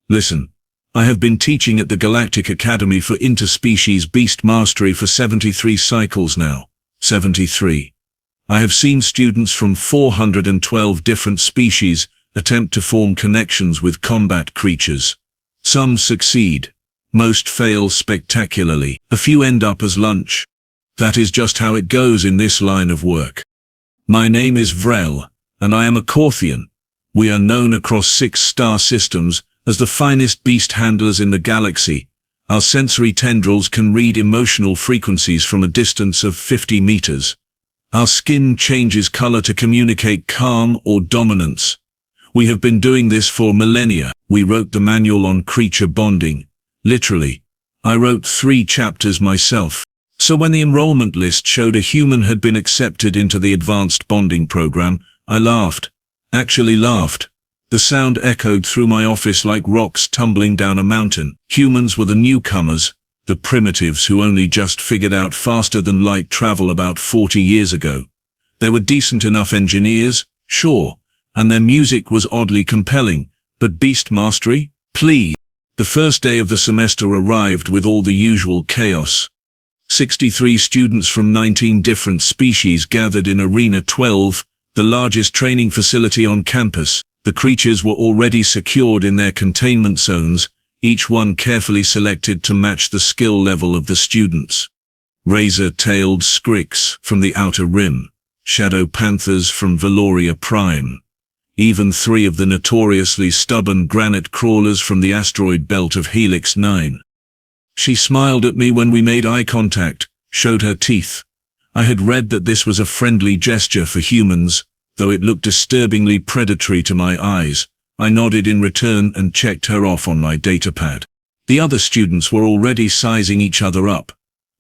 Listen, I have been teaching at the Galactic Academy for interspecies beast mastery for 73 cycles now. 73. I have seen students from 412 different species attempt to form connections with combat creatures. Some succeed. Most fail spectacularly. A few end up as lunch. That is just how it goes in this line of work. My name is Vrell, and I am a Corthian. We are known across 6 star systems as the finest beast handlers in the galaxy. Our sensory tendrils can read emotional frequencies from a distance of 50 meters. Our skin changes color to communicate calm or dominance. We have been doing this for millennia. We wrote the manual on creature bonding. Literally. I wrote 3 chapters myself. So when the enrollment list showed a human had been accepted into the advanced bonding program, I laughed. Actually laughed. The sound echoed through my office like rocks tumbling down a mountain. Humans were the newcomers, the primitives who only just figured out faster than light travel about 40 years ago. They were decent enough engineers, sure, and their music was oddly compelling, but beast mastery? Please. The first day of the semester arrived with all the usual chaos. 63 students from 19 different species gathered in Arena 12, the largest training facility on campus. The creatures were already secured in their containment zones, each one carefully selected to match the skill level of the students. Razor-tailed scrix from the Outer Rim, shadow panthers from Valoria Prime, even 3 of the notoriously stubborn granite crawlers from the asteroid belt of Helix 9. She smiled at me when we made eye contact, showed her teeth. I had read that this was a friendly gesture for humans, though it looked disturbingly predatory to my eyes. I nodded in return and checked her off on my datapad. The other students were already sizing each other up.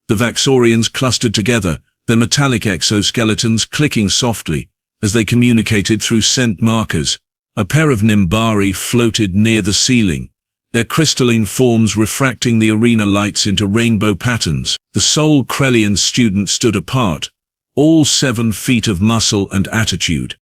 The Vaxorians clustered together, their metallic exoskeletons clicking softly as they communicated through scent markers. A pair of Nimbari floated near the ceiling, their crystalline forms refracting the arena lights into rainbow patterns. The sole Krellian student stood apart, all 7 feet of muscle and attitude.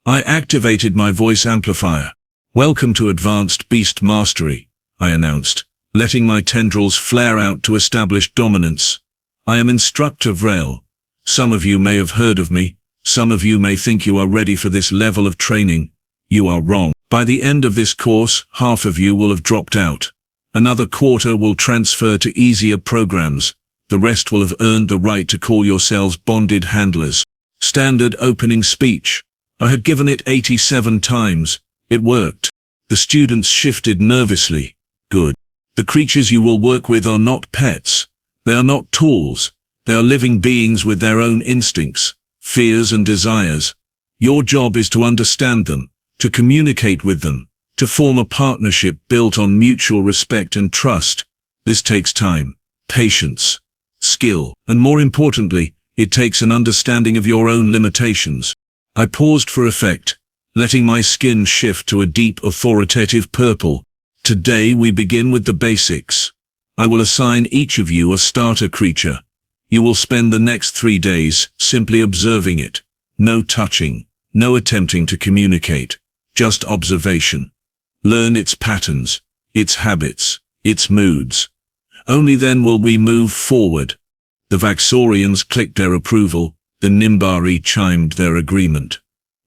I activated my voice amplifier. "Welcome to Advanced Beast Mastery," I announced, letting my tendrils flare out to establish dominance. "I am Instructor Vrell. Some of you may have heard of me. Some of you may think you are ready for this level of training. You are wrong. By the end of this course, half of you will have dropped out. Another quarter will transfer to easier programs. The rest will have earned the right to call yourselves bonded handlers." Standard opening speech. I had given it 87 times. It worked. The students shifted nervously. Good. The creatures you will work with are not pets. They are not tools. They are living beings with their own instincts, fears and desires. Your job is to understand them, to communicate with them, to form a partnership built on mutual respect and trust. This takes time, patience, skill, and more importantly, it takes an understanding of your own limitations. I paused for effect, letting my skin shift to a deep authoritative purple. Today we begin with the basics. I will assign each of you a starter creature. You will spend the next 3 days simply observing it. No touching, no attempting to communicate, just observation. Learn its patterns, its habits, its moods. Only then will we move forward. The Vaxorians clicked their approval, the Nimbari chimed their agreement.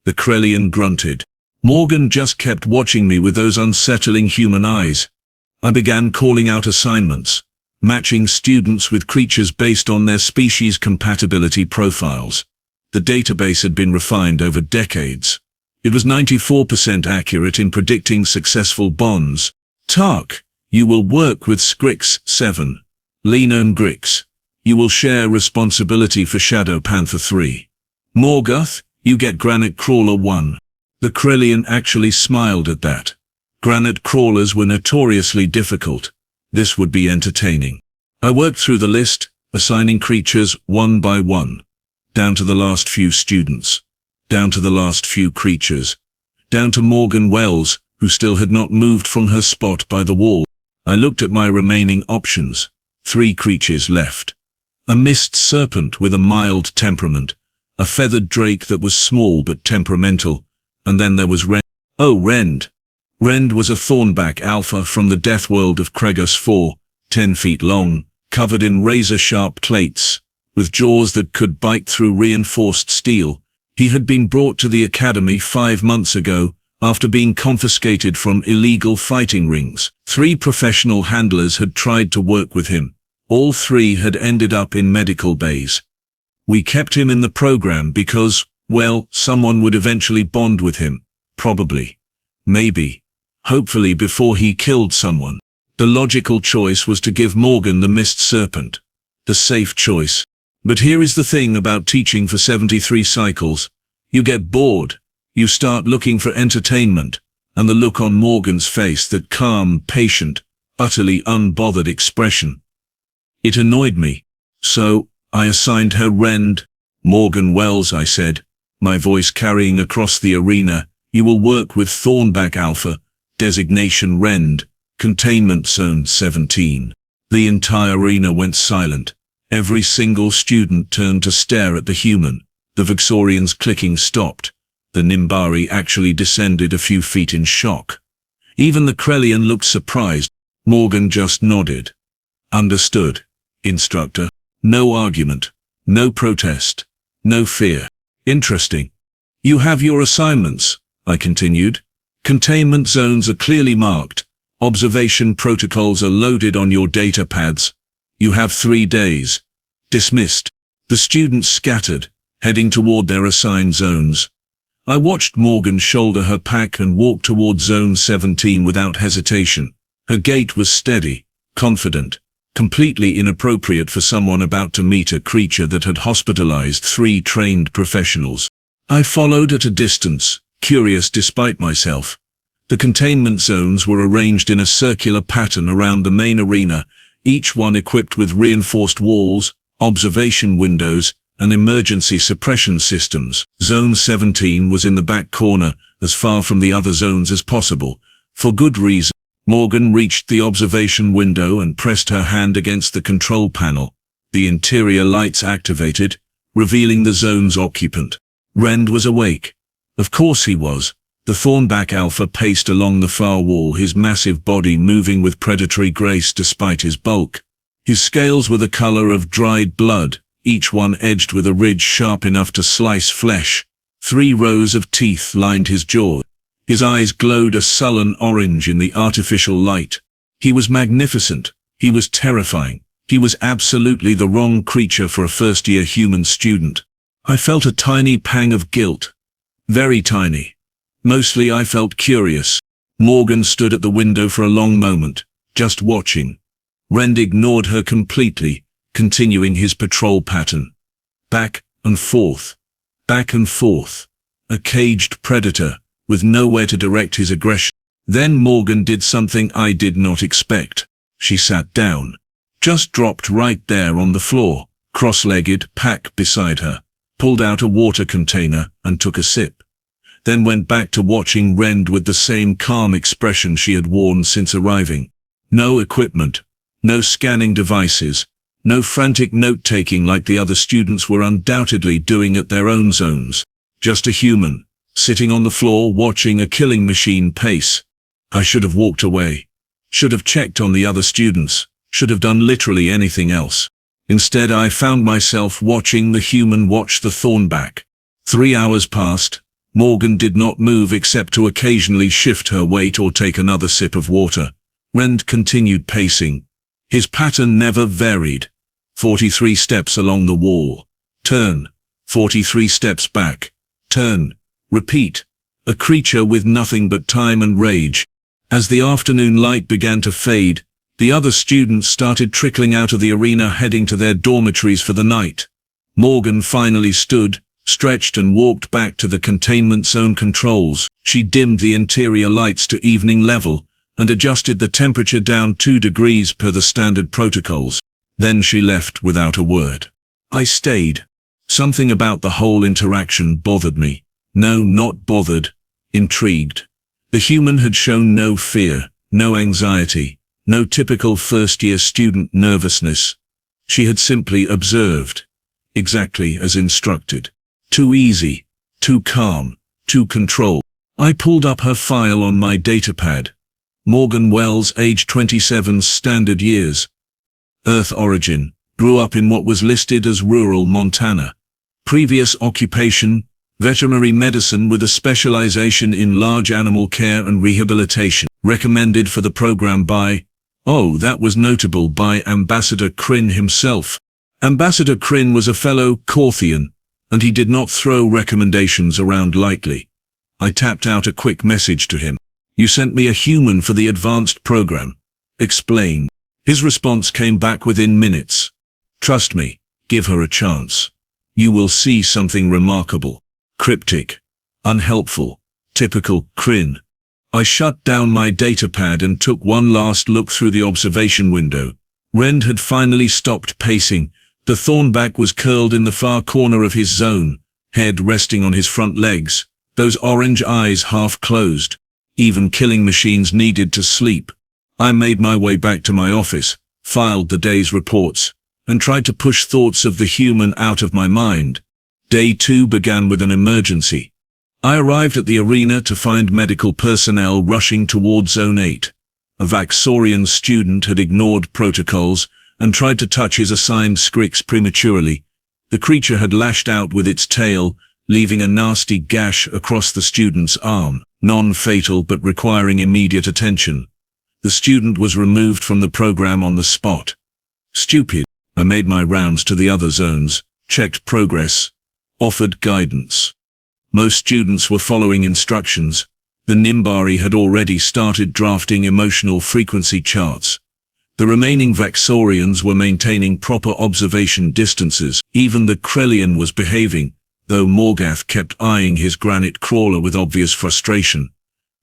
The Krellian grunted. Morgan just kept watching me with those unsettling human eyes. I began calling out assignments, matching students with creatures based on their species compatibility profiles. The database had been refined over decades. It was 94% accurate in predicting successful bonds. Tark, you will work with Scrix 7. Lena and Grix, you will share responsibility for Shadow Panther 3. Morgoth, you get Granite Crawler 1. The Krellian actually smiled at that. Granite crawlers were notoriously difficult. This would be entertaining. I worked through the list, assigning creatures one by one, down to the last few students, down to the last few creatures, down to Morgan Wells, who still had not moved from her spot by the wall. I looked at my remaining options. 3 creatures left. A mist serpent with a mild temperament, a feathered drake that was small but temperamental, and then there was Rend. Oh, Rend. Rend was a Thornback Alpha from the death world of Kregus 4, 10 feet long, covered in razor-sharp plates, with jaws that could bite through reinforced steel. He had been brought to the academy 5 months ago, after being confiscated from illegal fighting rings. 3 professional handlers had tried to work with him. All 3 had ended up in medical bays. We kept him in the program because, well, someone would eventually bond with him. Probably. Maybe. Hopefully before he killed someone. The logical choice was to give Morgan the Mist Serpent. The safe choice. But here is the thing about teaching for 73 cycles. You get bored. You start looking for entertainment, and the look on Morgan's face, that calm, patient, utterly unbothered expression. It annoyed me. So, I assigned her Rend. Morgan Wells, I said, my voice carrying across the arena, you will work with Thornback Alpha, designation Rend, containment zone 17. The entire arena went silent. Every single student turned to stare at the human. The Vixorian's clicking stopped. The Nimbari actually descended a few feet in shock. Even the Krellian looked surprised. Morgan just nodded. Understood, instructor. No argument. No protest. No fear. Interesting. You have your assignments, I continued. Containment zones are clearly marked. Observation protocols are loaded on your data pads. You have 3 days. Dismissed. The students scattered, heading toward their assigned zones. I watched Morgan shoulder her pack and walk toward Zone 17 without hesitation. Her gait was steady, confident, completely inappropriate for someone about to meet a creature that had hospitalized 3 trained professionals. I followed at a distance, curious despite myself. The containment zones were arranged in a circular pattern around the main arena, each one equipped with reinforced walls, observation windows, and emergency suppression systems. Zone 17 was in the back corner, as far from the other zones as possible. For good reason. Morgan reached the observation window and pressed her hand against the control panel. The interior lights activated, revealing the zone's occupant. Rend was awake. Of course he was. The Thornback Alpha paced along the far wall, his massive body moving with predatory grace despite his bulk. His scales were the color of dried blood, each one edged with a ridge sharp enough to slice flesh. 3 rows of teeth lined his jaw. His eyes glowed a sullen orange in the artificial light. He was magnificent. He was terrifying. He was absolutely the wrong creature for a first-year human student. I felt a tiny pang of guilt. Very tiny. Mostly I felt curious. Morgan stood at the window for a long moment, just watching. Rend ignored her completely, continuing his patrol pattern. Back and forth. Back and forth. A caged predator, with nowhere to direct his aggression. Then Morgan did something I did not expect. She sat down. Just dropped right there on the floor, cross-legged, pack beside her, pulled out a water container and took a sip. Then went back to watching Rend with the same calm expression she had worn since arriving. No equipment. No scanning devices. No frantic note-taking like the other students were undoubtedly doing at their own zones. Just a human, sitting on the floor watching a killing machine pace. I should have walked away. Should have checked on the other students. Should have done literally anything else. Instead, I found myself watching the human watch the Thornback. 3 hours passed. Morgan did not move except to occasionally shift her weight or take another sip of water. Rend continued pacing. His pattern never varied. 43 steps along the wall. Turn. 43 steps back. Turn. Repeat. A creature with nothing but time and rage. As the afternoon light began to fade, the other students started trickling out of the arena heading to their dormitories for the night. Morgan finally stood, stretched and walked back to the containment zone controls. She dimmed the interior lights to evening level and adjusted the temperature down 2 degrees per the standard protocols. Then she left without a word. I stayed. Something about the whole interaction bothered me. No, not bothered. Intrigued. The human had shown no fear, no anxiety, no typical first-year student nervousness. She had simply observed. Exactly as instructed. Too easy, too calm, too controlled. I pulled up her file on my datapad. Morgan Wells, age 27, standard years. Earth origin, grew up in what was listed as rural Montana. Previous occupation, veterinary medicine with a specialization in large animal care and rehabilitation. Recommended for the program by, oh, that was notable, by Ambassador Kryn himself. Ambassador Kryn was a fellow Corthian, and he did not throw recommendations around lightly. I tapped out a quick message to him. You sent me a human for the advanced program. Explain. His response came back within minutes. Trust me, give her a chance. You will see something remarkable. Cryptic. Unhelpful. Typical Kryn. I shut down my datapad and took one last look through the observation window. Rend had finally stopped pacing. The Thornback was curled in the far corner of his zone, head resting on his front legs, those orange eyes half closed. Even killing machines needed to sleep. I made my way back to my office, filed the day's reports, and tried to push thoughts of the human out of my mind. Day 2 began with an emergency. I arrived at the arena to find medical personnel rushing toward Zone 8. A Vaxorian student had ignored protocols and tried to touch his assigned Skrix prematurely. The creature had lashed out with its tail, leaving a nasty gash across the student's arm, non-fatal but requiring immediate attention. The student was removed from the program on the spot. Stupid. I made my rounds to the other zones, checked progress, offered guidance. Most students were following instructions. The Nimbari had already started drafting emotional frequency charts. The remaining Vaxorians were maintaining proper observation distances. Even the Krellian was behaving, though Morgath kept eyeing his granite crawler with obvious frustration.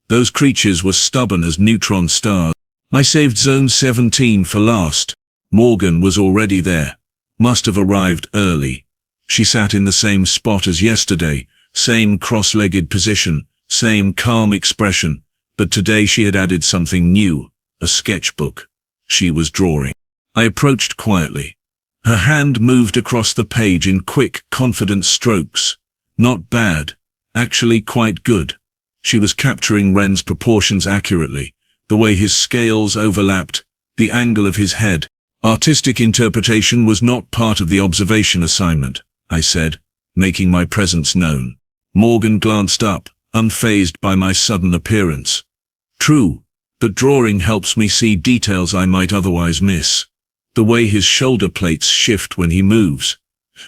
Those creatures were stubborn as neutron stars. I saved Zone 17 for last. Morgan was already there. Must have arrived early. She sat in the same spot as yesterday, same cross-legged position, same calm expression, but today she had added something new, a sketchbook. She was drawing. I approached quietly. Her hand moved across the page in quick, confident strokes. Not bad. Actually quite good. She was capturing Rend's proportions accurately, the way his scales overlapped, the angle of his head. Artistic interpretation was not part of the observation assignment, I said, making my presence known. Morgan glanced up, unfazed by my sudden appearance. True, but drawing helps me see details I might otherwise miss. The way his shoulder plates shift when he moves.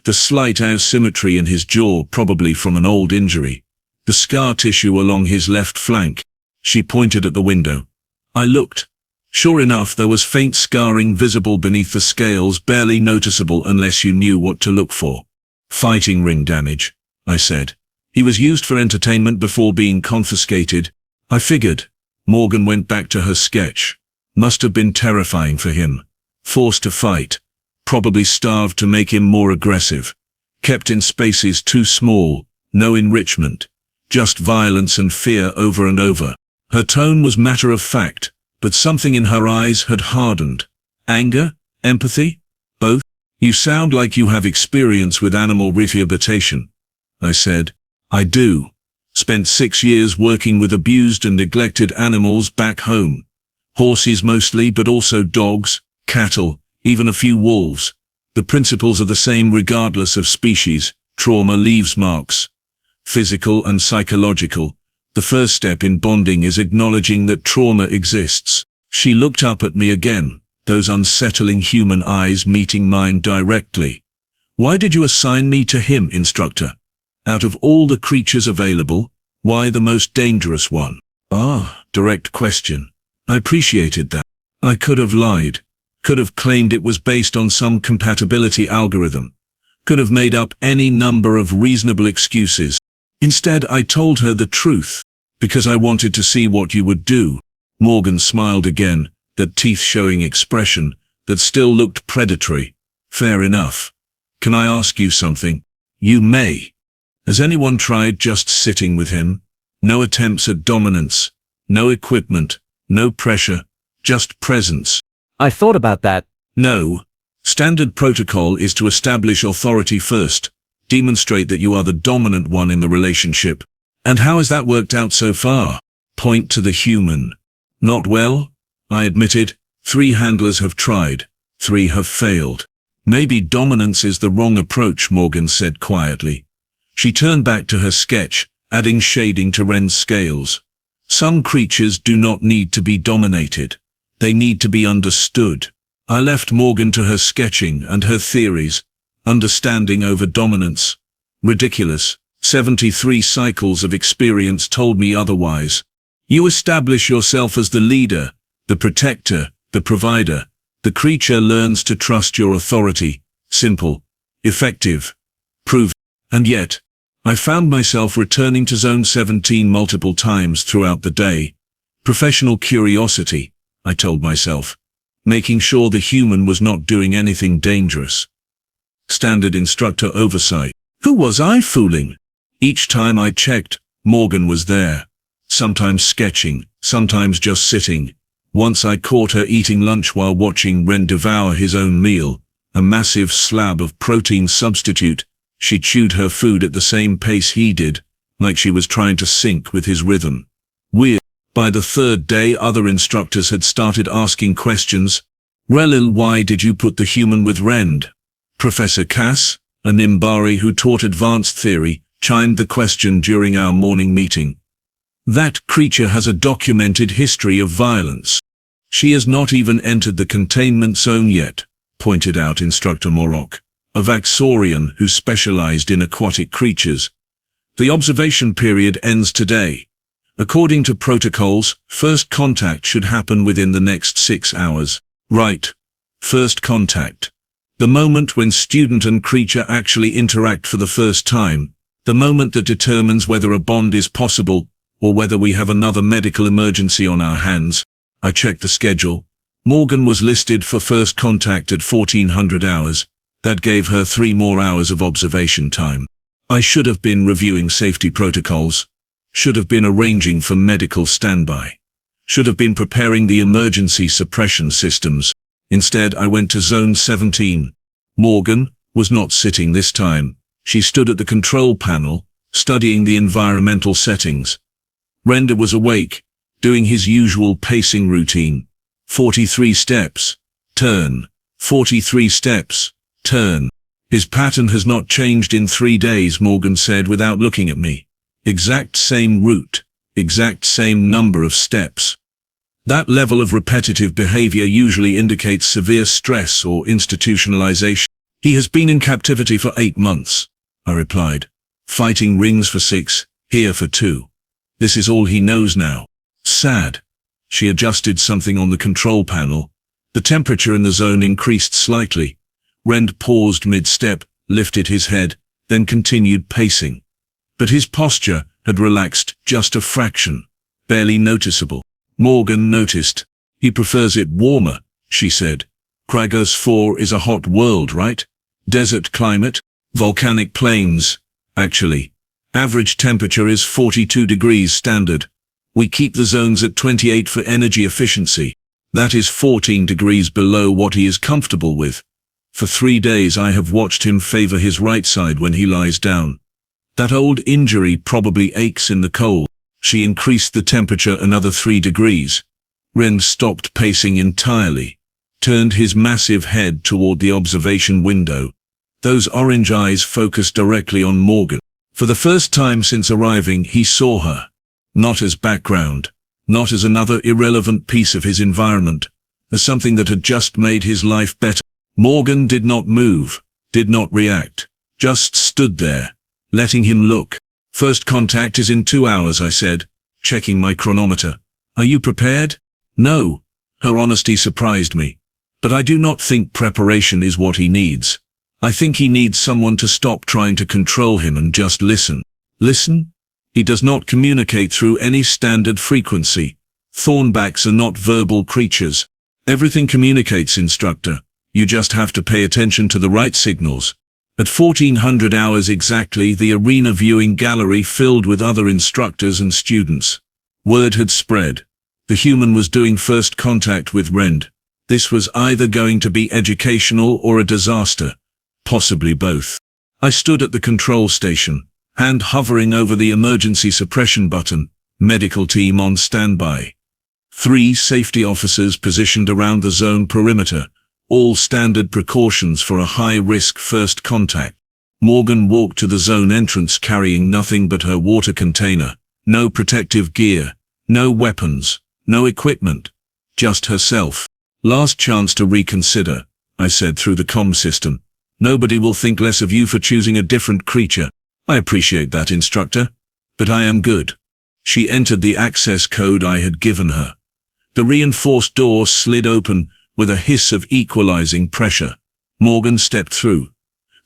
The slight asymmetry in his jaw, probably from an old injury. The scar tissue along his left flank. She pointed at the window. I looked. Sure enough, there was faint scarring visible beneath the scales, barely noticeable unless you knew what to look for. Fighting ring damage, I said. He was used for entertainment before being confiscated. I figured. Morgan went back to her sketch. Must have been terrifying for him. Forced to fight. Probably starved to make him more aggressive. Kept in spaces too small. No enrichment. Just violence and fear over and over. Her tone was matter of fact, but something in her eyes had hardened. Anger? Empathy? Both? You sound like you have experience with animal rehabilitation, I said. I do. Spent 6 years working with abused and neglected animals back home. Horses mostly, but also dogs, cattle, even a few wolves. The principles are the same regardless of species. Trauma leaves marks. Physical and psychological. The first step in bonding is acknowledging that trauma exists. She looked up at me again, those unsettling human eyes meeting mine directly. Why did you assign me to him, Instructor? Out of all the creatures available, why the most dangerous one? Ah, direct question. I appreciated that. I could have lied. Could have claimed it was based on some compatibility algorithm. Could have made up any number of reasonable excuses. Instead, I told her the truth, because I wanted to see what you would do. Morgan smiled again, that teeth showing expression, that still looked predatory. Fair enough. Can I ask you something? You may. Has anyone tried just sitting with him? No attempts at dominance, no equipment, no pressure, just presence. I thought about that. No. Standard protocol is to establish authority first, demonstrate that you are the dominant one in the relationship, And how has that worked out so far? Point to the human. Not well, I admitted. 3 handlers have tried. 3 have failed. Maybe dominance is the wrong approach, Morgan said quietly. She turned back to her sketch, adding shading to Rend's scales. Some creatures do not need to be dominated. They need to be understood. I left Morgan to her sketching and her theories. Understanding over dominance. Ridiculous. 73 cycles of experience told me otherwise. You establish yourself as the leader, the protector, the provider. The creature learns to trust your authority. Simple. Effective. Proven. And yet, I found myself returning to Zone 17 multiple times throughout the day. Professional curiosity, I told myself. Making sure the human was not doing anything dangerous. Standard instructor oversight. Who was I fooling? Each time I checked, Morgan was there. Sometimes sketching, sometimes just sitting. Once I caught her eating lunch while watching Rend devour his own meal, a massive slab of protein substitute. She chewed her food at the same pace he did, like she was trying to sync with his rhythm. Weird. By the 3rd day, other instructors had started asking questions. Vrell, why did you put the human with Rend? Professor Cass, a Nimbari who taught advanced theory, chimed the question during our morning meeting. That creature has a documented history of violence. She has not even entered the containment zone yet, pointed out Instructor Morok, a Vaxorian who specialized in aquatic creatures. The observation period ends today. According to protocols, first contact should happen within the next 6 hours. Right. First contact. The moment when student and creature actually interact for the first time. The moment that determines whether a bond is possible, or whether we have another medical emergency on our hands. I checked the schedule. Morgan was listed for first contact at 1400 hours. That gave her 3 more hours of observation time. I should have been reviewing safety protocols. Should have been arranging for medical standby. Should have been preparing the emergency suppression systems. Instead, I went to Zone 17. Morgan was not sitting this time. She stood at the control panel, studying the environmental settings. Rend was awake, doing his usual pacing routine. 43 steps. Turn. 43 steps. Turn. His pattern has not changed in 3 days, Morgan said without looking at me. Exact same route. Exact same number of steps. That level of repetitive behavior usually indicates severe stress or institutionalization. He has been in captivity for 8 months, I replied. Fighting rings for 6, here for 2. This is all he knows now. Sad. She adjusted something on the control panel. The temperature in the zone increased slightly. Rend paused mid-step, lifted his head, then continued pacing. But his posture had relaxed just a fraction, barely noticeable. Morgan noticed. He prefers it warmer, she said. Kragos 4 is a hot world, right? Desert climate, volcanic plains. Actually, average temperature is 42 degrees standard. We keep the zones at 28 for energy efficiency. That is 14 degrees below what he is comfortable with. For 3 days I have watched him favor his right side when he lies down. That old injury probably aches in the cold. She increased the temperature another 3 degrees. Rend stopped pacing entirely, turned his massive head toward the observation window. Those orange eyes focused directly on Morgan. For the first time since arriving, he saw her. Not as background, not as another irrelevant piece of his environment, as something that had just made his life better. Morgan did not move, did not react, just stood there, letting him look. First contact is in 2 hours, I said, checking my chronometer. Are you prepared? No. Her honesty surprised me. But I do not think preparation is what he needs. I think he needs someone to stop trying to control him and just listen. Listen? He does not communicate through any standard frequency. Thornbacks are not verbal creatures. Everything communicates, instructor. You just have to pay attention to the right signals. At 1400 hours exactly, the arena viewing gallery filled with other instructors and students. Word had spread. The human was doing first contact with Rend. This was either going to be educational or a disaster. Possibly both. I stood at the control station, hand hovering over the emergency suppression button, medical team on standby. 3 safety officers positioned around the zone perimeter, all standard precautions for a high-risk first contact. Morgan walked to the zone entrance carrying nothing but her water container, no protective gear, no weapons, no equipment, just herself. Last chance to reconsider, I said through the comm system. Nobody will think less of you for choosing a different creature. I appreciate that, Instructor, but I am good. She entered the access code I had given her. The reinforced door slid open with a hiss of equalizing pressure. Morgan stepped through.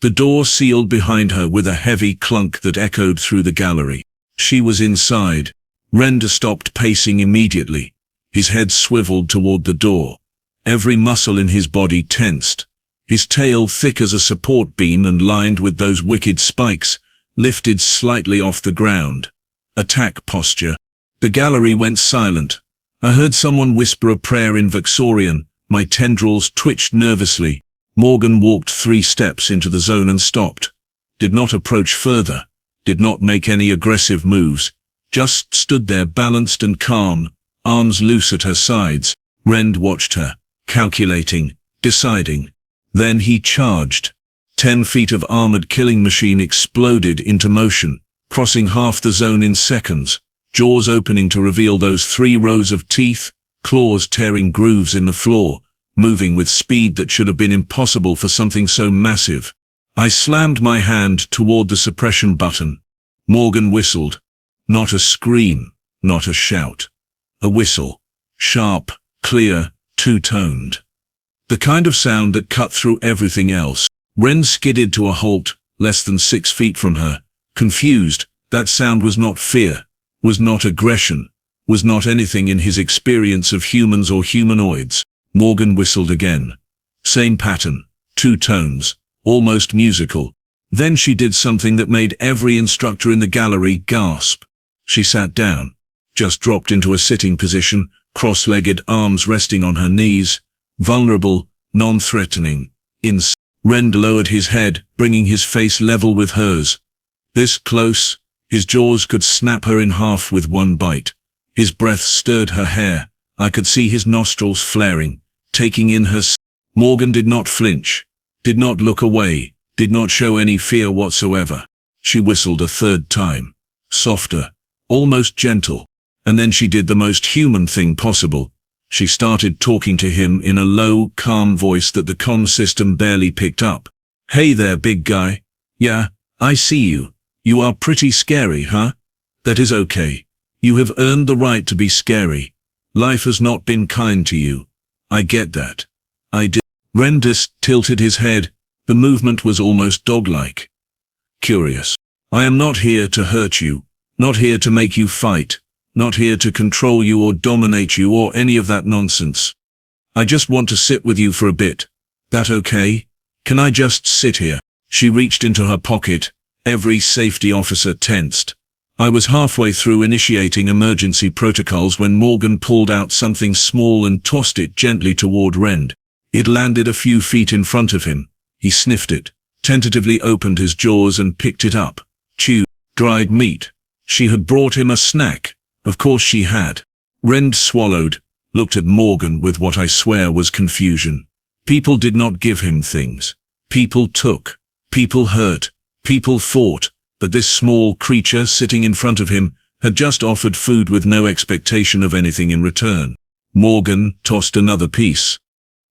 The door sealed behind her with a heavy clunk that echoed through the gallery. She was inside. Rend stopped pacing immediately. His head swiveled toward the door. Every muscle in his body tensed. His tail, thick as a support beam and lined with those wicked spikes, lifted slightly off the ground. Attack posture. The gallery went silent. I heard someone whisper a prayer in Voxorian. My tendrils twitched nervously. Morgan walked 3 steps into the zone and stopped. Did not approach further. Did not make any aggressive moves. Just stood there balanced and calm, arms loose at her sides. Rend watched her, calculating, deciding. Then he charged. 10 feet of armored killing machine exploded into motion, crossing half the zone in seconds, jaws opening to reveal those 3 rows of teeth, claws tearing grooves in the floor, moving with speed that should have been impossible for something so massive. I slammed my hand toward the suppression button. Morgan whistled. Not a scream, not a shout. A whistle. Sharp, clear, two-toned. The kind of sound that cut through everything else. Rend skidded to a halt, less than 6 feet from her. Confused, that sound was not fear, was not aggression, was not anything in his experience of humans or humanoids. Morgan whistled again. Same pattern, 2 tones, almost musical. Then she did something that made every instructor in the gallery gasp. She sat down, just dropped into a sitting position, cross-legged, arms resting on her knees, vulnerable, non-threatening. Rend lowered his head, bringing his face level with hers. This close, his jaws could snap her in half with one bite. His breath stirred her hair. I could see his nostrils flaring, taking in her. Morgan did not flinch, did not look away, did not show any fear whatsoever. She whistled a 3rd time. Softer, almost gentle. And then she did the most human thing possible. She started talking to him in a low, calm voice that the comm system barely picked up. Hey there, big guy. Yeah, I see you. You are pretty scary, huh? That is okay. You have earned the right to be scary. Life has not been kind to you. I get that. I did. Rend tilted his head. The movement was almost dog-like. Curious. I am not here to hurt you. Not here to make you fight. Not here to control you or dominate you or any of that nonsense. I just want to sit with you for a bit. That okay? Can I just sit here? She reached into her pocket. Every safety officer tensed. I was halfway through initiating emergency protocols when Morgan pulled out something small and tossed it gently toward Rend. It landed a few feet in front of him. He sniffed it, tentatively opened his jaws and picked it up. Chewed. Dried meat. She had brought him a snack. Of course she had. Rend swallowed, looked at Morgan with what I swear was confusion. People did not give him things. People took. People hurt. People fought. But this small creature sitting in front of him had just offered food with no expectation of anything in return. Morgan tossed another piece.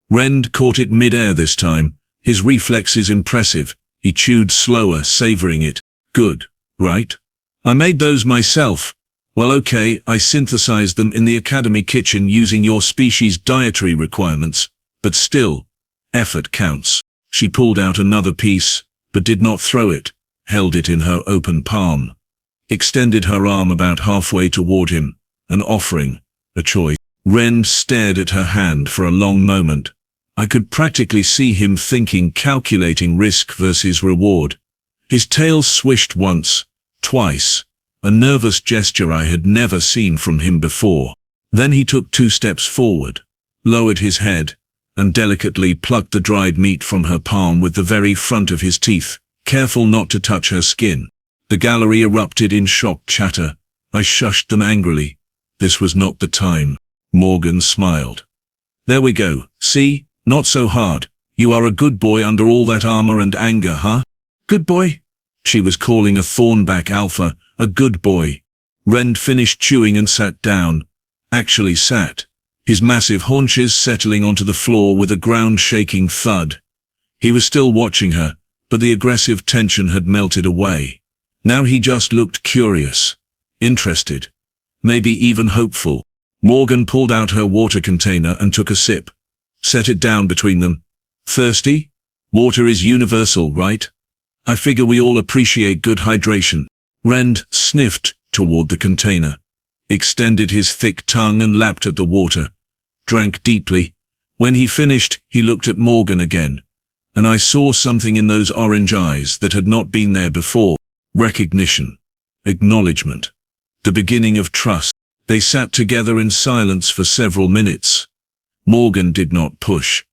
Rend caught it mid-air this time. His reflexes impressive. He chewed slower, savoring it. Good, right? I made those myself. Well, okay, I synthesized them in the Academy kitchen using your species' dietary requirements, but still, effort counts. She pulled out another piece, but did not throw it, held it in her open palm, extended her arm about halfway toward him, an offering, a choice. Rend stared at her hand for a long moment. I could practically see him thinking, calculating risk versus reward. His tail swished once, twice. A nervous gesture I had never seen from him before. Then he took 2 steps forward, lowered his head, and delicately plucked the dried meat from her palm with the very front of his teeth, careful not to touch her skin. The gallery erupted in shocked chatter. I shushed them angrily. This was not the time. Morgan smiled. There we go. See? Not so hard. You are a good boy under all that armor and anger, huh? Good boy? She was calling a Thornback Alpha a good boy. Rend finished chewing and sat down. Actually sat. His massive haunches settling onto the floor with a ground-shaking thud. He was still watching her, but the aggressive tension had melted away. Now he just looked curious, interested, maybe even hopeful. Morgan pulled out her water container and took a sip. Set it down between them. Thirsty? Water is universal, right? I figure we all appreciate good hydration. Rend sniffed toward the container, extended his thick tongue and lapped at the water, drank deeply. When he finished, he looked at Morgan again, and I saw something in those orange eyes that had not been there before. Recognition, acknowledgement, the beginning of trust. They sat together in silence for several minutes. Morgan did not push,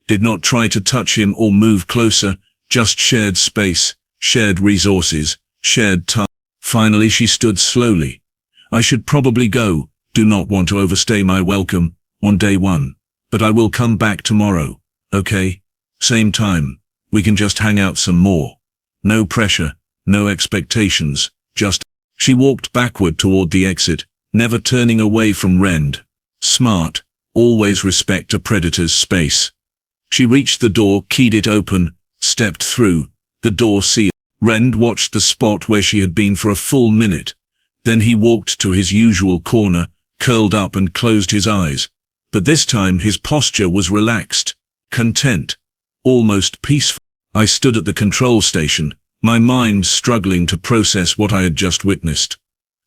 did not try to touch him or move closer, just shared space, shared resources, shared time. Finally she stood slowly. I should probably go, do not want to overstay my welcome on day one, but I will come back tomorrow, okay? Same time, we can just hang out some more. No pressure, no expectations, just... She walked backward toward the exit, never turning away from Rend. Smart, always respect a predator's space. She reached the door, keyed it open, stepped through, the door sealed. Rend watched the spot where she had been for a full minute. Then he walked to his usual corner, curled up and closed his eyes. But this time his posture was relaxed, content, almost peaceful. I stood at the control station, my mind struggling to process what I had just witnessed.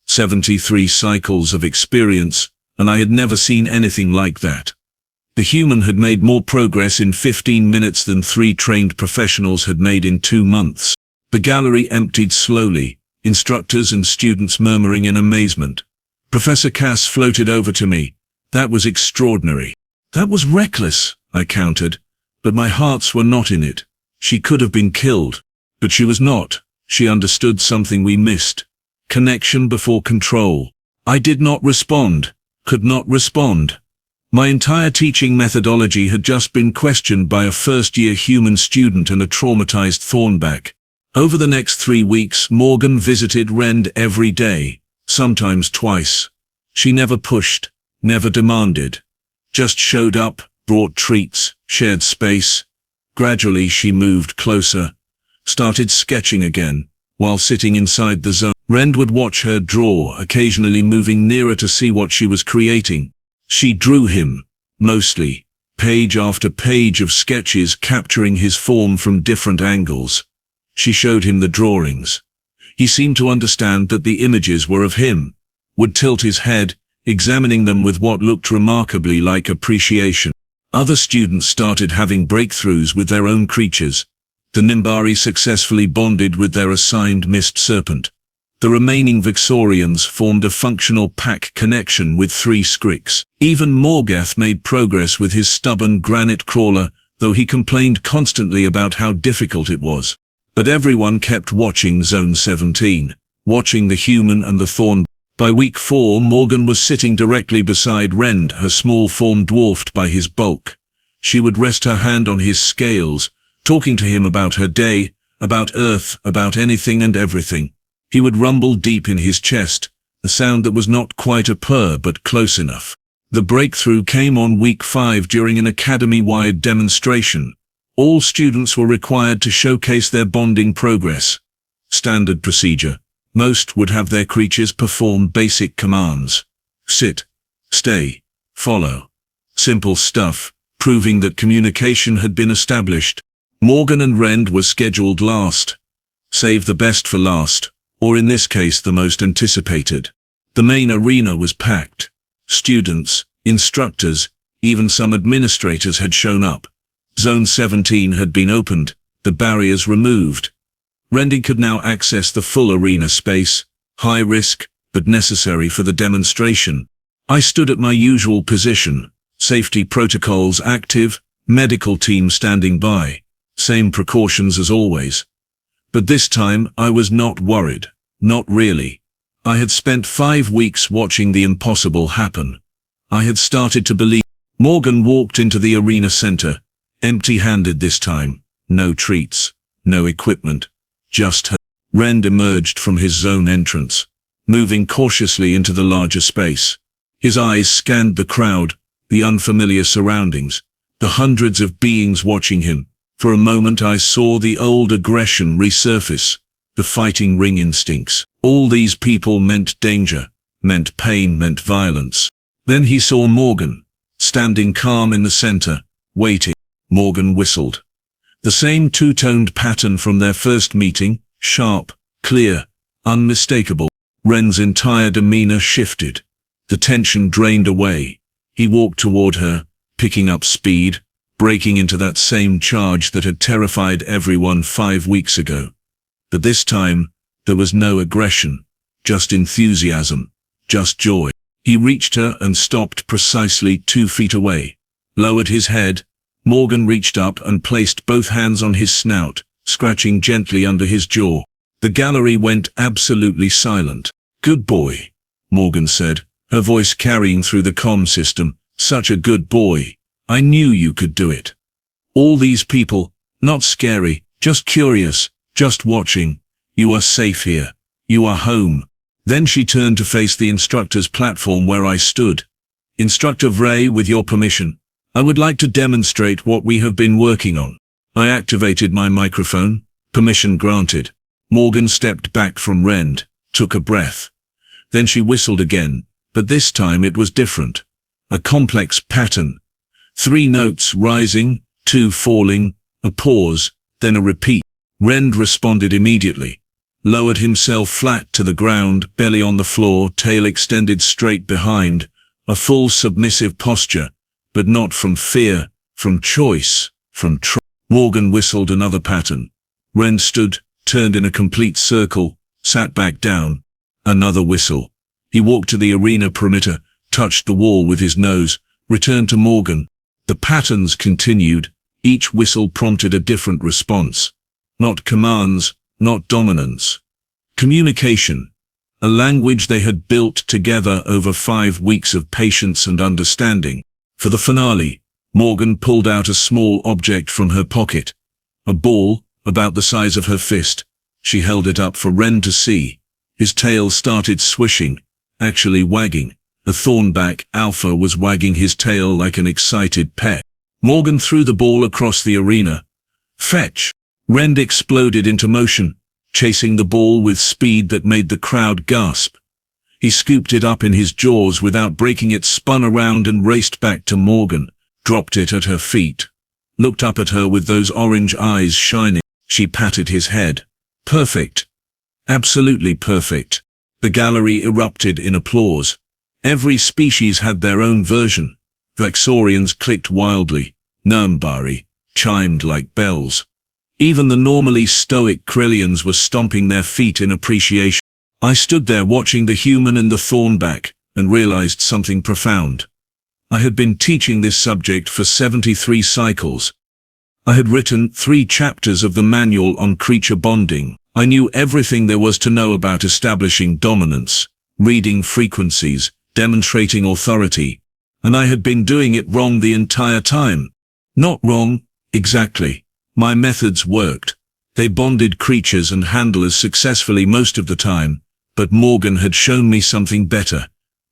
73 cycles of experience, and I had never seen anything like that. The human had made more progress in 15 minutes than 3 trained professionals had made in 2 months. The gallery emptied slowly, instructors and students murmuring in amazement. Professor Cass floated over to me. That was extraordinary. That was reckless, I countered, but my hearts were not in it. She could have been killed, but she was not. She understood something we missed. Connection before control. I did not respond, could not respond. My entire teaching methodology had just been questioned by a first-year human student and a traumatized Thornback. Over the next 3 weeks, Morgan visited Rend every day, sometimes twice. She never pushed, never demanded. Just showed up, brought treats, shared space. Gradually she moved closer, started sketching again, while sitting inside the zone. Rend would watch her draw, occasionally moving nearer to see what she was creating. She drew him, mostly, page after page of sketches capturing his form from different angles. She showed him the drawings. He seemed to understand that the images were of him, would tilt his head, examining them with what looked remarkably like appreciation. Other students started having breakthroughs with their own creatures. The Nimbari successfully bonded with their assigned mist serpent. The remaining Vixorians formed a functional pack connection with 3 Skriks. Even Morgath made progress with his stubborn granite crawler, though he complained constantly about how difficult it was. But everyone kept watching Zone 17, watching the human and the thorn. By week 4, Morgan was sitting directly beside Rend, her small form dwarfed by his bulk. She would rest her hand on his scales, talking to him about her day, about Earth, about anything and everything. He would rumble deep in his chest, a sound that was not quite a purr but close enough. The breakthrough came on week 5 during an academy-wide demonstration. All students were required to showcase their bonding progress. Standard procedure. Most would have their creatures perform basic commands. Sit, stay, follow. Simple stuff, proving that communication had been established. Morgan and Rend were scheduled last. Save the best for last, or in this case the most anticipated. The main arena was packed. Students, instructors, even some administrators had shown up. Zone 17 had been opened, the barriers removed. Rend could now access the full arena space, high risk, but necessary for the demonstration. I stood at my usual position, safety protocols active, medical team standing by, same precautions as always. But this time I was not worried. Not really. I had spent 5 weeks watching the impossible happen. I had started to believe. Morgan walked into the arena center, empty-handed this time. No treats, no equipment, just her. Rend emerged from his zone entrance, moving cautiously into the larger space. His eyes scanned the crowd, the unfamiliar surroundings, the hundreds of beings watching him. For a moment I saw the old aggression resurface, the fighting ring instincts. All these people meant danger, meant pain, meant violence. Then he saw Morgan, standing calm in the center, waiting. Morgan whistled. The same two-toned pattern from their first meeting, sharp, clear, unmistakable. Rend's entire demeanor shifted. The tension drained away. He walked toward her, picking up speed, breaking into that same charge that had terrified everyone 5 weeks ago. But this time, there was no aggression, just enthusiasm, just joy. He reached her and stopped precisely 2 feet away. Lowered his head. Morgan reached up and placed both hands on his snout, scratching gently under his jaw. The gallery went absolutely silent. "Good boy," Morgan said, her voice carrying through the comm system. "Such a good boy. I knew you could do it." All these people, not scary, just curious, just watching. "You are safe here. You are home." Then she turned to face the instructor's platform where I stood. "Instructor Vrell, with your permission, I would like to demonstrate what we have been working on." I activated my microphone. Permission granted. Morgan stepped back from Rend, took a breath. Then she whistled again, but this time it was different. A complex pattern. 3 notes rising, 2 falling, a pause, then a repeat. Rend responded immediately. Lowered himself flat to the ground, belly on the floor, tail extended straight behind, a full submissive posture, but not from fear, from choice, from trust. Morgan whistled another pattern. Rend stood, turned in a complete circle, sat back down. Another whistle. He walked to the arena perimeter, touched the wall with his nose, returned to Morgan. The patterns continued. Each whistle prompted a different response. Not commands, not dominance. Communication. A language they had built together over 5 weeks of patience and understanding. For the finale, Morgan pulled out a small object from her pocket. A ball, about the size of her fist. She held it up for Rend to see. His tail started swishing, actually wagging. The Thornback Alpha was wagging his tail like an excited pet. Morgan threw the ball across the arena. "Fetch!" Rend exploded into motion, chasing the ball with speed that made the crowd gasp. He scooped it up in his jaws without breaking it, spun around and raced back to Morgan, dropped it at her feet. Looked up at her with those orange eyes shining. She patted his head. "Perfect. Absolutely perfect." The gallery erupted in applause. Every species had their own version. Vexorians clicked wildly. Nurmbari chimed like bells. Even the normally stoic Krillians were stomping their feet in appreciation. I stood there watching the human and the Thornback, and realized something profound. I had been teaching this subject for 73 cycles. I had written 3 chapters of the manual on creature bonding. I knew everything there was to know about establishing dominance, reading frequencies, demonstrating authority, and I had been doing it wrong the entire time. Not wrong, exactly. My methods worked. They bonded creatures and handlers successfully most of the time, but Morgan had shown me something better.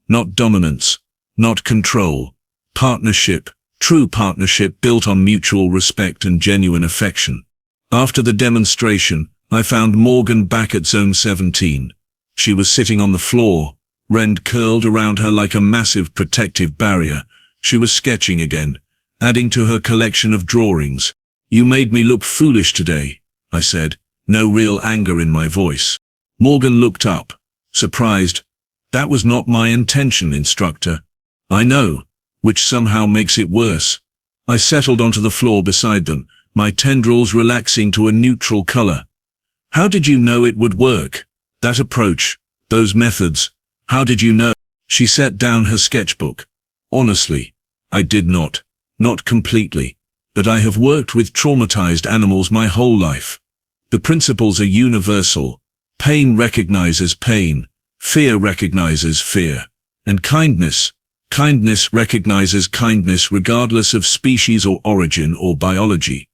Not dominance, not control. Partnership, true partnership built on mutual respect and genuine affection. After the demonstration, I found Morgan back at Zone 17. She was sitting on the floor, Rend curled around her like a massive protective barrier. She was sketching again, adding to her collection of drawings. "You made me look foolish today," I said, no real anger in my voice. Morgan looked up, surprised. "That was not my intention, Instructor." "I know, which somehow makes it worse." I settled onto the floor beside them, my tendrils relaxing to a neutral color. "How did you know it would work? That approach, those methods, how did you know?" She set down her sketchbook. "Honestly, I did not. Not completely. But I have worked with traumatized animals my whole life. The principles are universal. Pain recognizes pain. Fear recognizes fear. And kindness recognizes kindness regardless of species or origin or biology.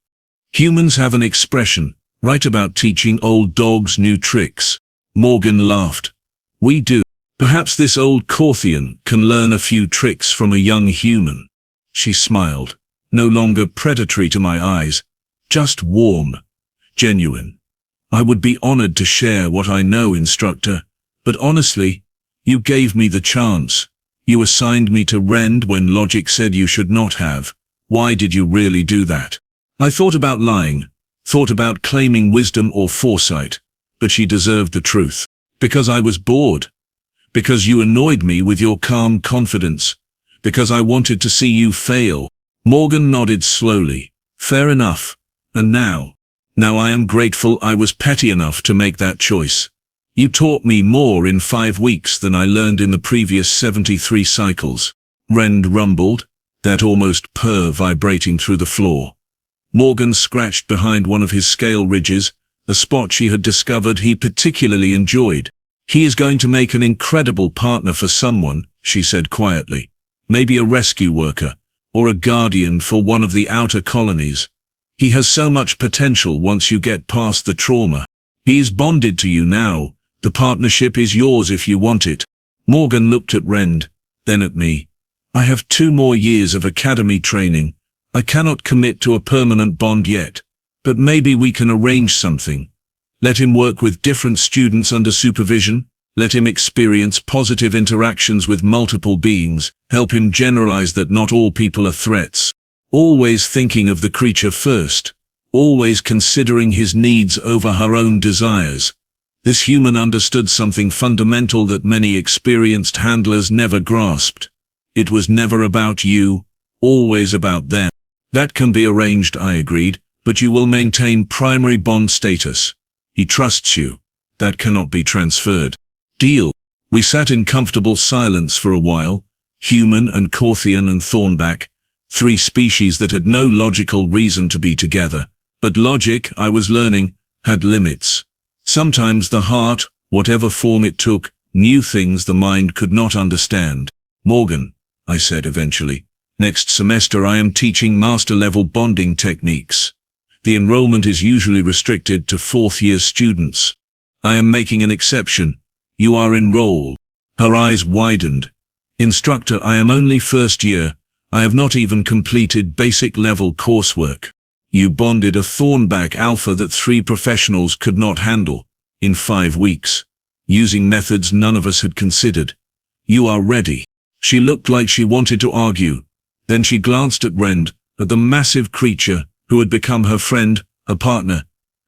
Humans have an expression, right about teaching old dogs new tricks. Morgan laughed. We do. Perhaps this old Corthian can learn a few tricks from a young human. She smiled, no longer predatory to my eyes, just warm, genuine. I would be honored to share what I know, instructor, but honestly, you gave me the chance. You assigned me to Rend when logic said you should not have. Why did you really do that? I thought about lying, thought about claiming wisdom or foresight, but she deserved the truth. Because I was bored. Because you annoyed me with your calm confidence. Because I wanted to see you fail. Morgan nodded slowly. Fair enough. And now I am grateful I was petty enough to make that choice. You taught me more in 5 weeks than I learned in the previous 73 cycles. Rend rumbled, that almost purr vibrating through the floor. Morgan scratched behind one of his scale ridges, a spot she had discovered he particularly enjoyed. He is going to make an incredible partner for someone, she said quietly. Maybe a rescue worker, or a guardian for one of the outer colonies. He has so much potential once you get past the trauma. He is bonded to you now. The partnership is yours if you want it. Morgan looked at Rend, then at me. I have 2 more years of academy training. I cannot commit to a permanent bond yet, but maybe we can arrange something. Let him work with different students under supervision. Let him experience positive interactions with multiple beings. Help him generalize that not all people are threats. Always thinking of the creature first. Always considering his needs over her own desires. This human understood something fundamental that many experienced handlers never grasped. It was never about you, always about them. That can be arranged, I agreed, but you will maintain primary bond status. He trusts you. That cannot be transferred. Deal. We sat in comfortable silence for a while, human and Corthian and Thornback, 3 species that had no logical reason to be together. But logic, I was learning, had limits. Sometimes the heart, whatever form it took, knew things the mind could not understand. Morgan, I said eventually, next semester I am teaching master-level bonding techniques. The enrollment is usually restricted to 4th-year students. I am making an exception. You are enrolled. Her eyes widened. Instructor, I am only 1st year. I have not even completed basic-level coursework. You bonded a Thornback Alpha that 3 professionals could not handle, in 5 weeks, using methods none of us had considered. You are ready. She looked like she wanted to argue. Then she glanced at Rend, at the massive creature, who had become her friend, her partner.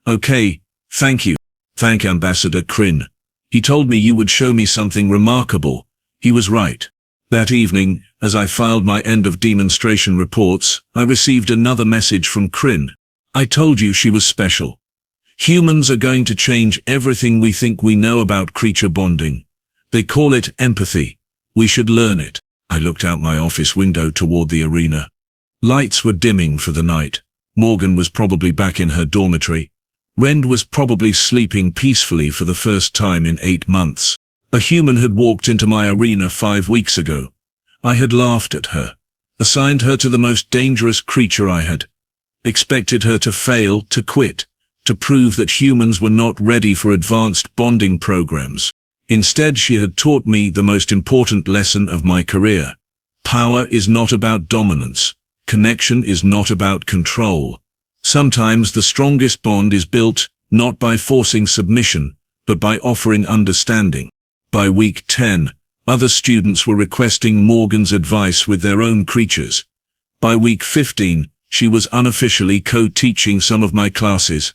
Okay, thank you. Thank Ambassador Kryn. He told me you would show me something remarkable. He was right. That evening, as I filed my end of demonstration reports, I received another message from Kryn. I told you she was special. Humans are going to change everything we think we know about creature bonding. They call it empathy. We should learn it. I looked out my office window toward the arena. Lights were dimming for the night. Morgan was probably back in her dormitory. Rend was probably sleeping peacefully for the first time in 8 months. A human had walked into my arena 5 weeks ago. I had laughed at her, assigned her to the most dangerous creature I had, expected her to fail, to quit, to prove that humans were not ready for advanced bonding programs. Instead, she had taught me the most important lesson of my career. Power is not about dominance. Connection is not about control. Sometimes the strongest bond is built, not by forcing submission, but by offering understanding. By week 10, other students were requesting Morgan's advice with their own creatures. By week 15, she was unofficially co-teaching some of my classes.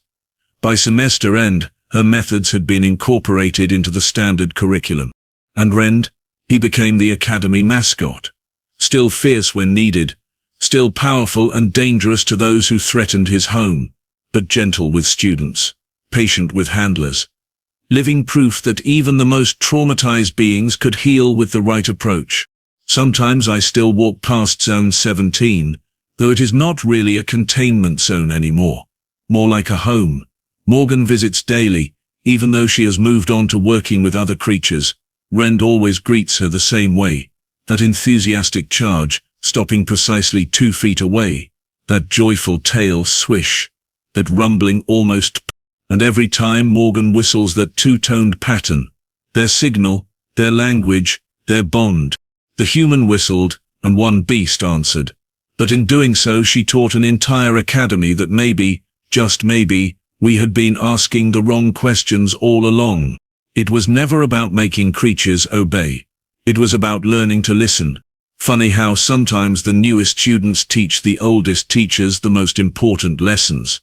By semester end, her methods had been incorporated into the standard curriculum. And Rend, he became the academy mascot. Still fierce when needed, still powerful and dangerous to those who threatened his home, but gentle with students, patient with handlers. Living proof that even the most traumatized beings could heal with the right approach. Sometimes I still walk past Zone 17, though it is not really a containment zone anymore. More like a home. Morgan visits daily, Even though she has moved on to working with other creatures, Rend always greets her the same way. That enthusiastic charge, stopping precisely 2 feet away. That joyful tail swish. That rumbling almost and every time Morgan whistles that 2-toned pattern. Their signal, their language, their bond. The human whistled, and one beast answered. But in doing so she taught an entire academy that maybe, just maybe, we had been asking the wrong questions all along. It was never about making creatures obey. It was about learning to listen. Funny how sometimes the newest students teach the oldest teachers the most important lessons.